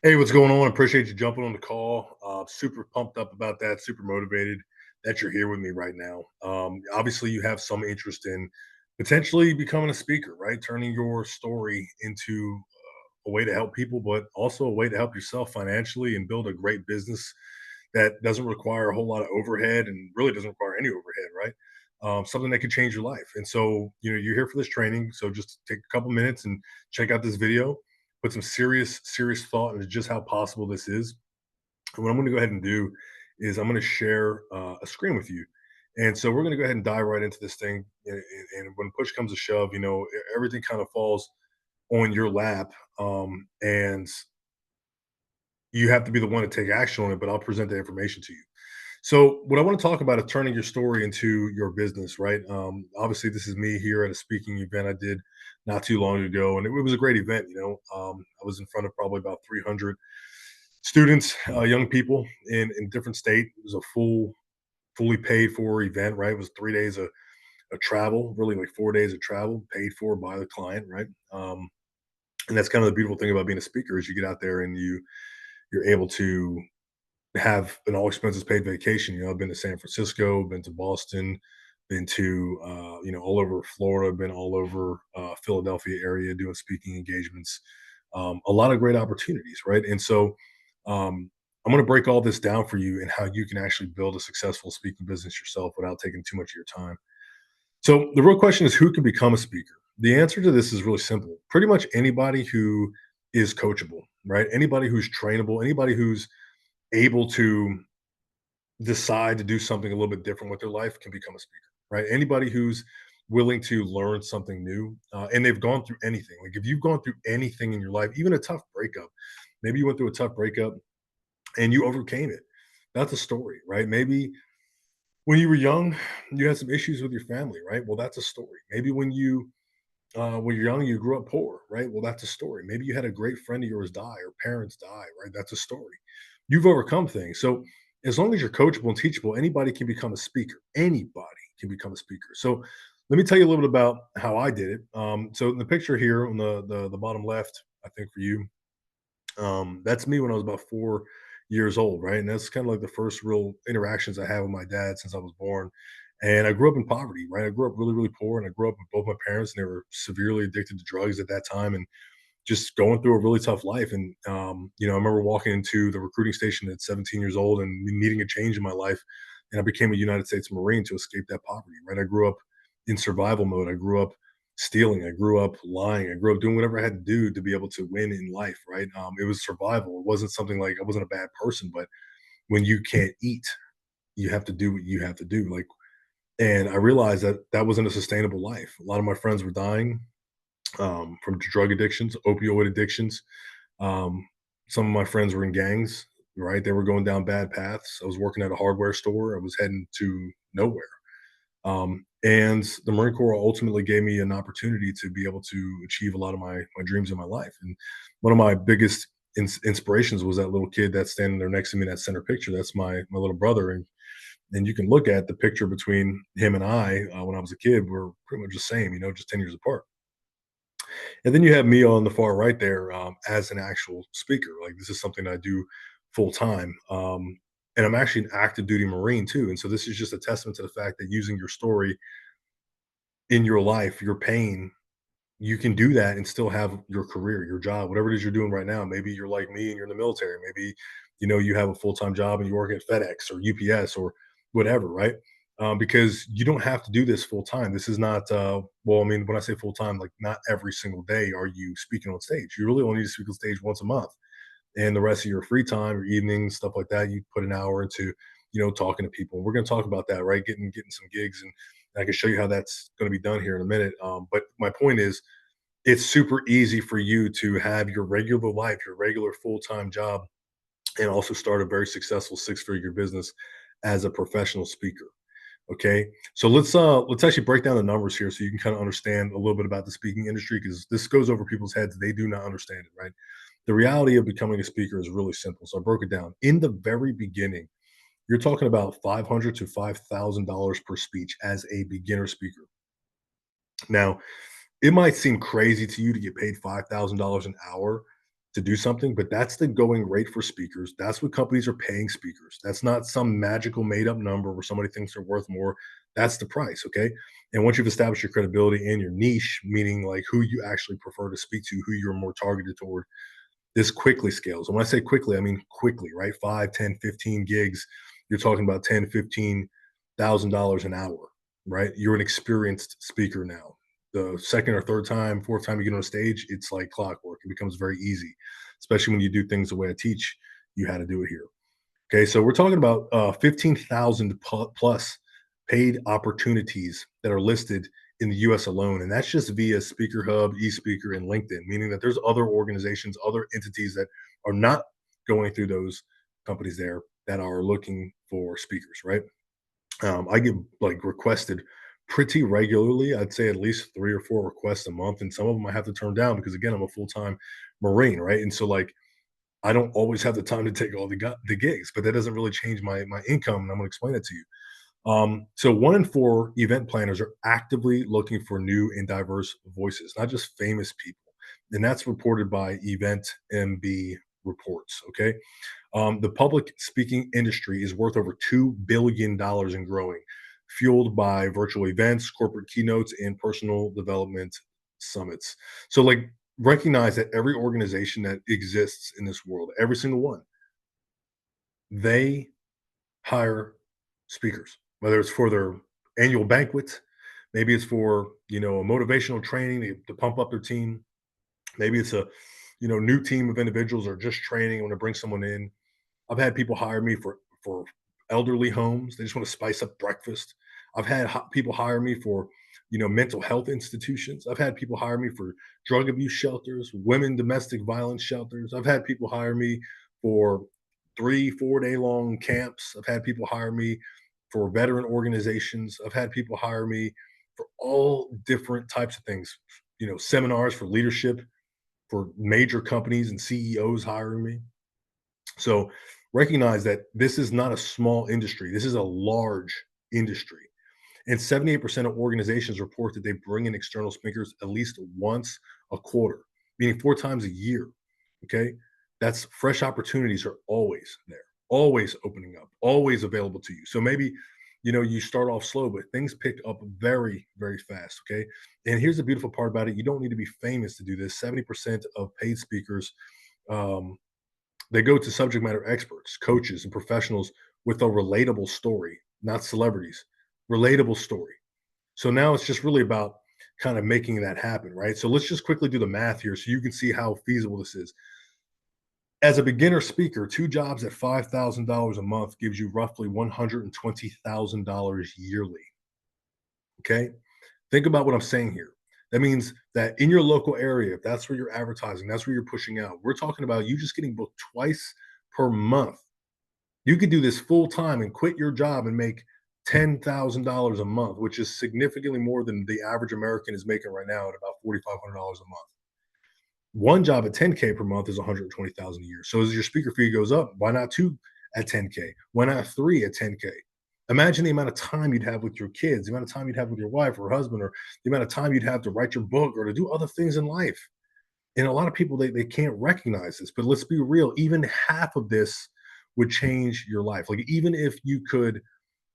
Hey, what's going on? Appreciate you jumping on the call. Super pumped up about that. Super motivated that you're here with me right now. Obviously, you have some interest in potentially becoming a speaker, right? Turning your story into a way to help people, but also a way to help yourself financially and build a great business that doesn't require a whole lot of overhead and really doesn't require any overhead, right? Something that could change your life. And so, you're here for this training. So just take a couple minutes and check out this video, put some serious thought into just how possible this is. And what I'm going to go ahead and do is I'm going to share a screen with you. And so we're going to go ahead and dive right into this thing. And when push comes to shove, everything kind of falls on your lap. And you have to be the one to take action on it, but I'll present the information to you. So, what I want to talk about is turning your story into your business, right? Obviously, this is me here at a speaking event I did not too long ago, and it was a great event. I was in front of probably about 300 students, young people in different state. It was a fully paid for event, right? It was 3 days of travel, really like 4 days of travel, paid for by the client, right? And that's kind of the beautiful thing about being a speaker is you get out there and you're able to have an all expenses paid vacation. I've been to San Francisco, been to Boston, been to all over Florida, been all over Philadelphia area doing speaking engagements. A lot of great opportunities, right? And so I'm going to break all this down for you and how you can actually build a successful speaking business yourself without taking too much of your time. So the real question is who can become a speaker? The answer to this is really simple. Pretty much anybody who is coachable, right? Anybody who's trainable, anybody who's able to decide to do something a little bit different with their life can become a speaker, right? Anybody who's willing to learn something new and they've gone through anything. Like if you've gone through anything in your life, even a tough breakup, maybe you went through a tough breakup and you overcame it. That's a story, right? Maybe when you were young, you had some issues with your family, right? Well, that's a story. Maybe when you're young, you grew up poor, right? Well, that's a story. Maybe you had a great friend of yours die or parents die, right? That's a story. You've overcome things. So as long as you're coachable and teachable, anybody can become a speaker. Anybody can become a speaker. So let me tell you a little bit about how I did it. So in the picture here on the bottom left, I think for you, that's me when I was about 4 years old, right? And that's kind of like the first real interactions I had with my dad since I was born. And I grew up in poverty, right? I grew up really poor, and I grew up with both my parents, and they were severely addicted to drugs at that time, and just going through a really tough life. And I remember walking into the recruiting station at 17 years old and needing a change in my life, and I became a United States Marine to escape that poverty. Right? I grew up in survival mode. I grew up stealing. I grew up lying. I grew up doing whatever I had to do to be able to win in life. Right? It was survival. It wasn't something like I wasn't a bad person, but when you can't eat, you have to do what you have to do. Like, and I realized that that wasn't a sustainable life. A lot of my friends were dying from drug addictions, opioid addictions. Um, some of my friends were in gangs, right? They were going down bad paths. I was working at a hardware store. I was heading to nowhere. And the Marine Corps ultimately gave me an opportunity to be able to achieve a lot of my dreams in my life. And one of my biggest inspirations was that little kid that's standing there next to me in that center picture. That's my little brother. And you can look at the picture between him and I when I was a kid. We're pretty much the same, just 10 years apart. And then you have me on the far right there as an actual speaker. Like this is something I do full time. And I'm actually an active duty Marine too. And so this is just a testament to the fact that using your story in your life, your pain, you can do that and still have your career, your job, whatever it is you're doing right now. Maybe you're like me and you're in the military. Maybe, you have a full time job and you work at FedEx or UPS or whatever, right? Because you don't have to do this full time. This is not, well, I mean, when I say full time, like not every single day are you speaking on stage. You really only need to speak on stage once a month. And the rest of your free time, your evenings, stuff like that, you put an hour into, talking to people. We're going to talk about that, right? Getting some gigs, and I can show you how that's going to be done here in a minute. But my point is, it's super easy for you to have your regular life, your regular full time job, and also start a very successful six-figure business as a professional speaker. Okay, so let's actually break down the numbers here so you can kind of understand a little bit about the speaking industry because this goes over people's heads. They do not understand it, right? The reality of becoming a speaker is really simple. So I broke it down. In the very beginning, you're talking about $500 to $5,000 per speech as a beginner speaker. Now, it might seem crazy to you to get paid $5,000 an hour, to do something, but that's the going rate for speakers. That's what companies are paying speakers. That's not some magical made up number where somebody thinks they're worth more. That's the price. Okay. And once you've established your credibility and your niche, meaning like who you actually prefer to speak to, who you're more targeted toward, this quickly scales. And when I say quickly, I mean quickly, right? 5, 10, 15 gigs. You're talking about 10, $15,000 an hour, right? You're an experienced speaker now. The second or third time, fourth time you get on a stage, it's like clockwork. It becomes very easy, especially when you do things the way I teach you how to do it here. Okay, so we're talking about 15,000 plus paid opportunities that are listed in the US alone. And that's just via Speaker Hub, eSpeaker, and LinkedIn, meaning that there's other organizations, other entities that are not going through those companies there that are looking for speakers, right? I get like requested pretty regularly. I'd say at least 3 or 4 requests a month. And some of them I have to turn down because, again, I'm a full time Marine, right? And so, like, I don't always have the time to take all the gigs, but that doesn't really change my income, and I'm gonna explain it to you. So 1 in 4 event planners are actively looking for new and diverse voices, not just famous people, and that's reported by Event MB reports, okay? The public speaking industry is worth over $2 billion and growing, fueled by virtual events, corporate keynotes, and personal development summits. So, like, recognize that every organization that exists in this world, every single one, they hire speakers, whether it's for their annual banquet, maybe it's for a motivational training to pump up their team, maybe it's a new team of individuals or just training. I want to bring someone in. I've had people hire me for elderly homes. They just want to spice up breakfast. I've had people hire me for mental health institutions. I've had people hire me for drug abuse shelters, women domestic violence shelters. I've had people hire me for 3 4 day long camps. I've had people hire me for veteran organizations. I've had people hire me for all different types of things. Seminars for leadership for major companies and CEOs hiring me. So recognize that this is not a small industry. This is a large industry. And 78% of organizations report that they bring in external speakers at least once a quarter, meaning 4 times a year. Okay. That's fresh opportunities are always there, always opening up, always available to you. So maybe, you start off slow, but things pick up very, very fast. Okay. And here's the beautiful part about it. You don't need to be famous to do this. 70% of paid speakers, um, they go to subject matter experts, coaches, and professionals with a relatable story, not celebrities, relatable story. So now it's just really about kind of making that happen, right? So let's just quickly do the math here so you can see how feasible this is. As a beginner speaker, 2 jobs at $5,000 a month gives you roughly $120,000 yearly. Okay. Think about what I'm saying here. That means that in your local area, if that's where you're advertising, that's where you're pushing out. We're talking about you just getting booked twice per month. You could do this full time and quit your job and make $10,000 a month, which is significantly more than the average American is making right now at about $4,500 a month. 1 job at 10K per month is 120,000 a year. So as your speaker fee goes up, why not 2 at 10K? Why not 3 at 10K? Imagine the amount of time you'd have with your kids, the amount of time you'd have with your wife or husband, or the amount of time you'd have to write your book or to do other things in life. And a lot of people they can't recognize this, but let's be real, even half of this would change your life. Like, even if you could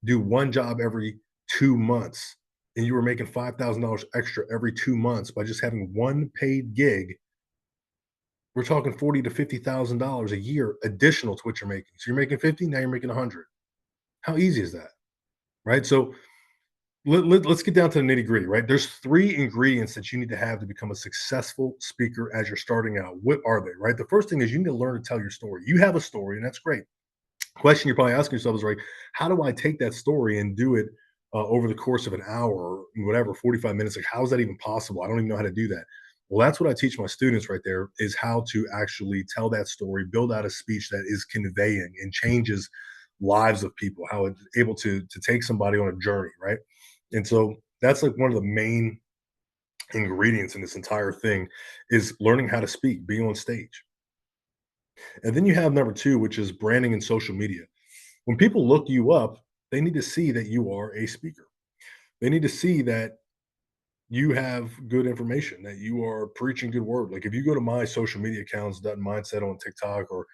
do 1 job every 2 months and you were making $5,000 extra every 2 months by just having one paid gig, we're talking 40 to $50,000 a year additional to what you're making. So you're making 50, now you're making 100. How easy is that? Right? So let's get down to the nitty gritty, right? There's 3 ingredients that you need to have to become a successful speaker as you're starting out. What are they, right? The first thing is you need to learn to tell your story. You have a story, and that's great. Question you're probably asking yourself is, right, how do I take that story and do it over the course of an hour or whatever, 45 minutes? Like, how is that even possible? I don't even know how to do that. Well, that's what I teach my students right there, is how to actually tell that story, build out a speech that is conveying and changes lives of people, how it's able to take somebody on a journey, right? And so that's like one of the main ingredients in this entire thing is learning how to speak, being on stage. And then you have number 2, which is branding and social media. When people look you up, they need to see that you are a speaker. They need to see that you have good information, that you are preaching good word. Like if you go to my social media accounts, Dutton Mindset on TikTok or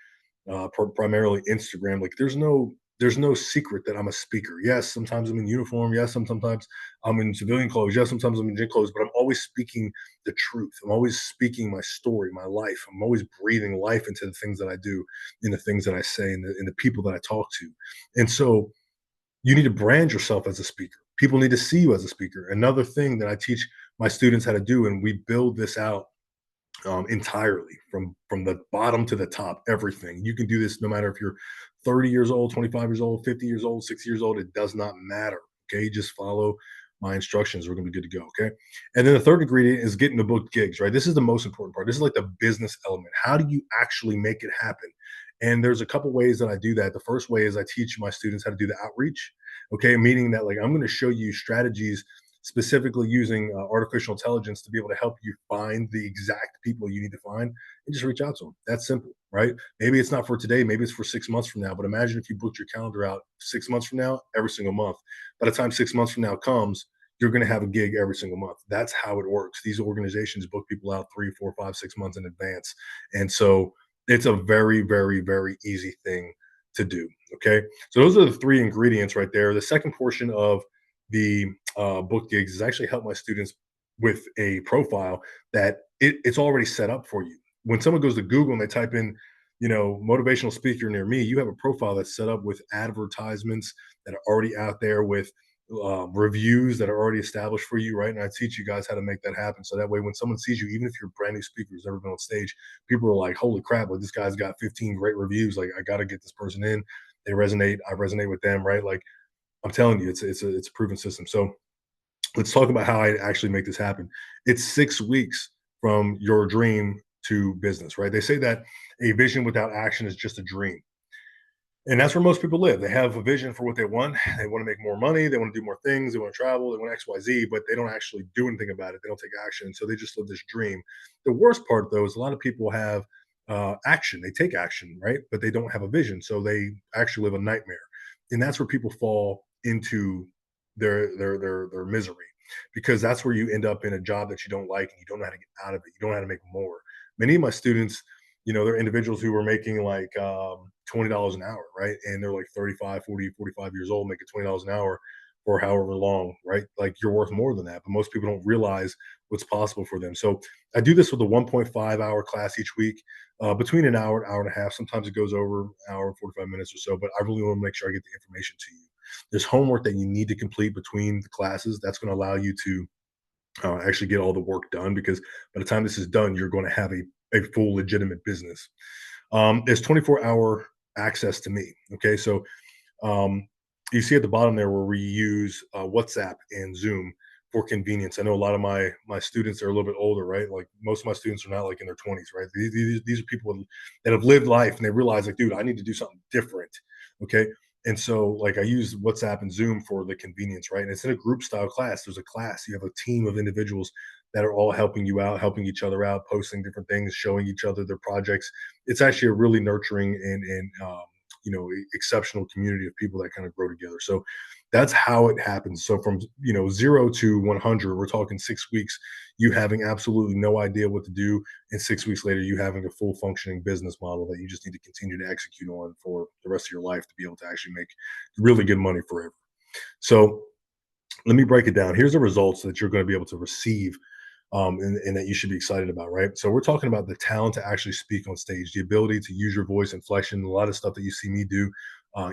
primarily Instagram. Like there's no secret that I'm a speaker. Yes, sometimes I'm in uniform. Yes, sometimes I'm in civilian clothes. Yes, sometimes I'm in gym clothes. But I'm always speaking the truth. I'm always speaking my story, my life. I'm always breathing life into the things that I do, in the things that I say, in the people that I talk to. And so you need to brand yourself as a speaker. People need to see you as a speaker. Another thing that I teach my students how to do, and we build this out entirely from the bottom to the top, everything. You can do this no matter if you're 30 years old, 25 years old, 50 years old, 60 years old. It does not matter. Okay, just follow my instructions. We're going to be good to go. Okay, and then the third ingredient is getting the book gigs. Right, this is the most important part. This is like the business element. How do you actually make it happen? And there's a couple ways that I do that. The first way is I teach my students how to do the outreach. Okay, meaning that like I'm going to show you strategies specifically using artificial intelligence to be able to help you find the exact people you need to find and just reach out to them. That's simple, right? Maybe it's not for today, maybe it's for 6 months from now. But imagine if you booked your calendar out 6 months from now, every single month. By the time 6 months from now comes, you're going to have a gig every single month. That's how it works. These organizations book people out 3, 4, 5, 6 months in advance. And so it's a very, very, very easy thing to do. Okay. So those are the three ingredients right there. The second portion of the book gigs is actually help my students with a profile that it's already set up for you. When someone goes to Google and they type in, motivational speaker near me, you have a profile that's set up with advertisements that are already out there with reviews that are already established for you, right? And I teach you guys how to make that happen. So that way, when someone sees you, even if you're a brand new speaker who's never been on stage, people are like, holy crap, like this guy's got 15 great reviews. Like, I got to get this person in. They resonate. I resonate with them, right? Like, I'm telling you, it's a proven system. So let's talk about how I actually make this happen. It's 6 weeks from your dream to business, right? They say that a vision without action is just a dream. And that's where most people live. They have a vision for what they want. They want to make more money. They want to do more things. They want to travel. They want X, Y, Z, but they don't actually do anything about it. They don't take action. So they just live this dream. The worst part, though, is a lot of people have action. They take action, right? But they don't have a vision. So they actually live a nightmare. And that's where people fall into their misery, because that's where you end up in a job that you don't like and you don't know how to get out of it. You don't know how to make more. Many of my students, they're individuals who were making like $20 an hour, right? And they're like 35, 40, 45 years old, making $20 an hour for however long, right? Like you're worth more than that. But most people don't realize what's possible for them. So I do this with a 1.5 hour class each week, between an hour and a half. Sometimes it goes over an hour and 45 minutes or so, but I really want to make sure I get the information to you. There's homework that you need to complete between the classes. That's going to allow you to actually get all the work done, because by the time this is done, you're going to have a full legitimate business. There's 24-hour access to me. Okay. So um, you see at the bottom there where we use WhatsApp and Zoom for convenience. I know a lot of my students are a little bit older, right? Like most of my students are not like in their 20s, right? These are people that have lived life and they realize like, dude, I need to do something different. Okay. And so like I use WhatsApp and Zoom for the convenience, right? And it's in a group style class. There's a class. You have a team of individuals that are all helping you out, helping each other out, posting different things, showing each other their projects. It's actually a really nurturing and exceptional community of people that kind of grow together. So that's how it happens. So from 0 to 100, we're talking 6 weeks, you having absolutely no idea what to do, and 6 weeks later you having a full functioning business model that you just need to continue to execute on for the rest of your life to be able to actually make really good money forever. So let me break it down. Here's the results that you're going to be able to receive, and that you should be excited about, right? So we're talking about the talent to actually speak on stage, the ability to use your voice inflection, a lot of stuff that you see me do,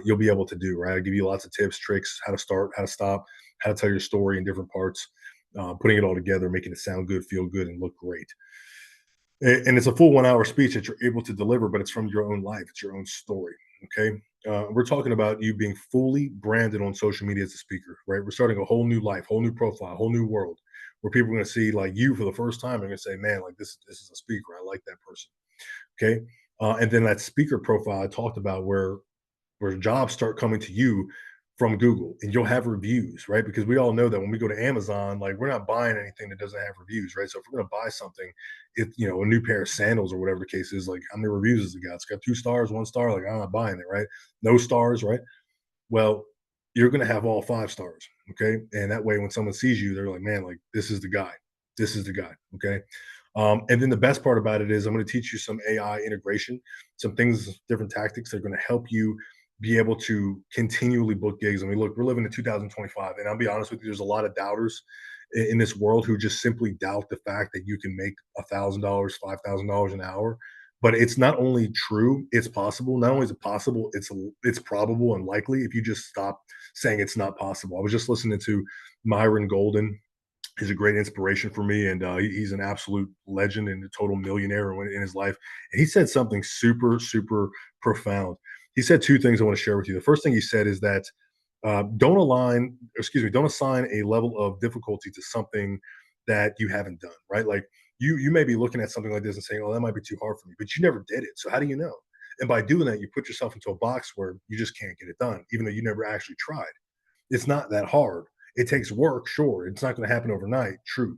you'll be able to do, right? I give you lots of tips, tricks, how to start, how to stop, how to tell your story in different parts, putting it all together, making it sound good, feel good, and look great. And it's a full 1 hour speech that you're able to deliver, but it's from your own life, it's your own story. Okay. We're talking about you being fully branded on social media as a speaker, right? We're starting a whole new life, whole new profile, whole new world, where people are going to see like you for the first time. They're going to say, man, like this is a speaker. I like that person. Okay. And then that speaker profile I talked about, where jobs start coming to you from Google, and you'll have reviews, right? Because we all know that when we go to Amazon, like we're not buying anything that doesn't have reviews, right? So if we're going to buy something, a new pair of sandals or whatever the case is, like how many reviews has it got? It's got 2 stars, 1 star. Like I'm not buying it, right? No stars, right? Well, you're going to have all 5 stars. Okay. And that way, when someone sees you, they're like, man, like, this is the guy. This is the guy. Okay. And then the best part about it is I'm going to teach you some AI integration, some things, different tactics that are going to help you be able to continually book gigs. I mean, look, we're living in 2025, and I'll be honest with you, there's a lot of doubters in this world who just simply doubt the fact that you can make $1,000, $5,000 an hour. But it's not only true, it's possible. Not only is it possible, it's probable and likely if you just stop saying it's not possible. I was just listening to Myron Golden. He's a great inspiration for me, and he's an absolute legend and a total millionaire in his life. And he said something super, super profound. He said 2 things I want to share with you. The first thing he said is that don't assign a level of difficulty to something that you haven't done. Right? Like you may be looking at something like this and saying, "Oh, that might be too hard for me," but you never did it. So how do you know? And by doing that, you put yourself into a box where you just can't get it done, even though you never actually tried. It's not that hard. It takes work, sure. It's not going to happen overnight, true,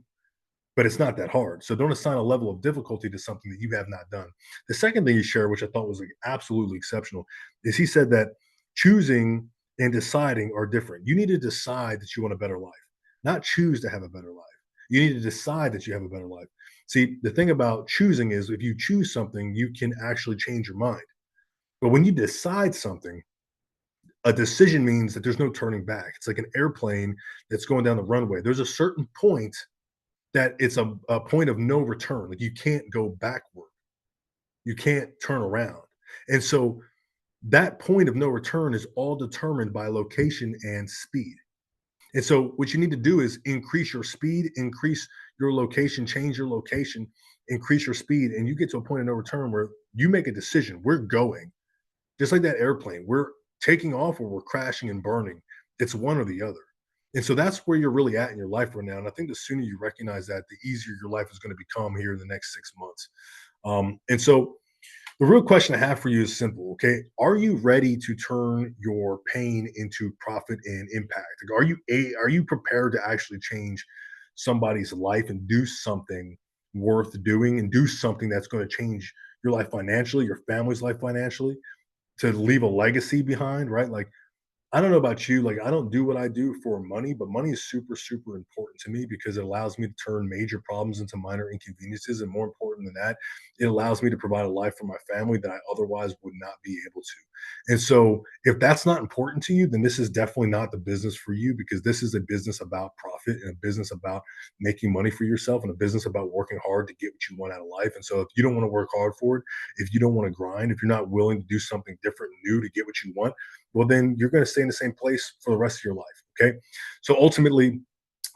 but it's not that hard. So don't assign a level of difficulty to something that you have not done. The second thing he shared, which I thought was like absolutely exceptional, is he said that choosing and deciding are different. You need to decide that you want a better life, not choose to have a better life. You need to decide that you have a better life. See, the thing about choosing is if you choose something, you can actually change your mind. But when you decide something, a decision means that there's no turning back. It's like an airplane that's going down the runway. There's a certain point that it's a point of no return. Like you can't go backward. You can't turn around. And so that point of no return is all determined by location and speed. And so what you need to do is increase your speed, increase your location, change your location, increase your speed, and you get to a point of no return where you make a decision. We're going. Just like that airplane, we're taking off or we're crashing and burning. It's one or the other. And so that's where you're really at in your life right now. And I think the sooner you recognize that, the easier your life is going to become here in the next 6 months. And so the real question I have for you is simple. Okay. Are you ready to turn your pain into profit and impact? Like, are you prepared to actually change somebody's life and do something worth doing and do something that's going to change your life financially, your family's life financially? To leave a legacy behind, right? Like I don't know about you, like, I don't do what I do for money, but money is super, super important to me because it allows me to turn major problems into minor inconveniences, and more important than that, it allows me to provide a life for my family that I otherwise would not be able to. And so, if that's not important to you, then this is definitely not the business for you because this is a business about profit and a business about making money for yourself and a business about working hard to get what you want out of life. And so, if you don't want to work hard for it, if you don't want to grind, if you're not willing to do something different and new to get what you want, well, then you're going to stay in the same place for the rest of your life. Okay. So ultimately,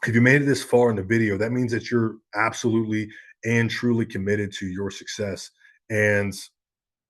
if you made it this far in the video, that means that you're absolutely and truly committed to your success. And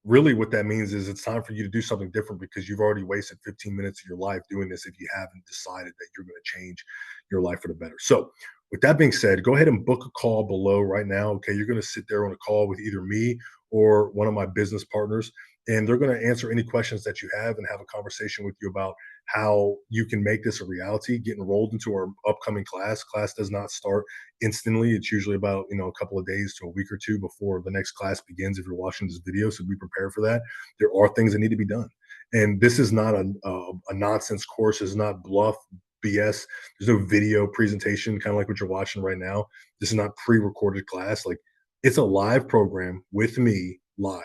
really, what that means is it's time for you to do something different because you've already wasted 15 minutes of your life doing this if you haven't decided that you're going to change your life for the better. So, with that being said, go ahead and book a call below right now. Okay. You're going to sit there on a call with either me or one of my business partners, and they're going to answer any questions that you have and have a conversation with you about how you can make this a reality. Get enrolled into our upcoming class. Class does not start instantly. It's usually about a couple of days to a week or two before the next class begins. If you're watching this video, so be prepared for that. There are things that need to be done, and this is not a nonsense course. It's not bluff BS. There's no video presentation, kind of like what you're watching right now. This is not pre-recorded class. Like it's a live program with me live.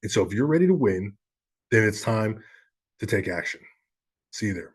And so if you're ready to win, then it's time to take action. See you there.